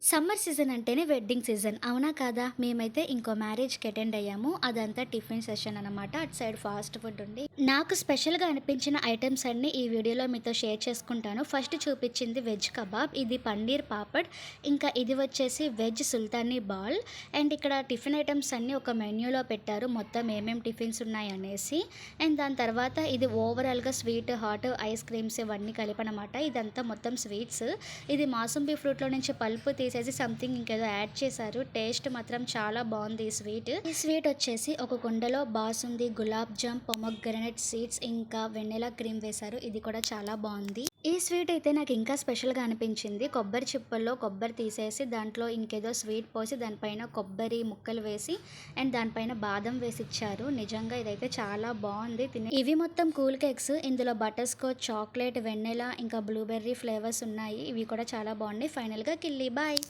Summer season అంటేనే wedding season అవునా కాదా? మేమైతే ఇంకో మ్యారేజ్కి అటెండ్ అయ్యాము. అదంతా టిఫిన్ సెషన్ అనమాట. అటు సైడ్ ఫాస్ట్ ఫుడ్ ఉండి నాకు స్పెషల్గా అనిపించిన ఐటమ్స్ అన్ని ఈ వీడియోలో మీతో షేర్ చేసుకుంటాను. ఫస్ట్ చూపించింది వెజ్ కబాబ్, ఇది పన్నీర్ పాపడ్, ఇంకా ఇది వచ్చేసి వెజ్ సుల్తానీ బాల్. అండ్ ఇక్కడ టిఫిన్ ఐటమ్స్ అన్ని ఒక మెన్యూలో పెట్టారు, మొత్తం ఏమేమి టిఫిన్స్ ఉన్నాయి అనేసి. అండ్ దాని తర్వాత ఇది ఓవరాల్గా స్వీట్ హాట్ ఐస్ క్రీమ్స్ ఇవన్నీ కలిపనమాట. ఇదంతా మొత్తం స్వీట్స్. ఇది మాసుంబి ఫ్రూట్లో నుంచి పల్పు తీసేసి సంథింగ్ ఇంకేదో యాడ్ చేశారు. టేస్ట్ మాత్రం చాలా బాగుంది ఈ స్వీట్ వచ్చేసి ఒక కుండలో బాసుంది, గులాబ్ జామ్, పొమోగ్రనేట్ సీడ్స్, ఇంకా వెన్నెలా క్రీమ్ వేశారు. ఇది కూడా చాలా బాగుంది. ఈ స్వీట్ అయితే నాకు ఇంకా స్పెషల్గా అనిపించింది. కొబ్బరి చిప్పల్లో కొబ్బరి తీసేసి దాంట్లో ఇంకేదో స్వీట్ పోసి దానిపైన కొబ్బరి ముక్కలు వేసి అండ్ దానిపైన బాదం వేసి ఇచ్చారు. నిజంగా ఇదైతే చాలా బాగుంది. ఇవి మొత్తం కూల్ కేక్స్. ఇందులో బటర్ స్కాచ్, చాక్లెట్, వెన్నెలా, ఇంకా బ్లూబెర్రీ ఫ్లేవర్స్ ఉన్నాయి. ఇవి కూడా చాలా బాగున్నాయి. ఫైనల్గా కిల్లీ బాయ్.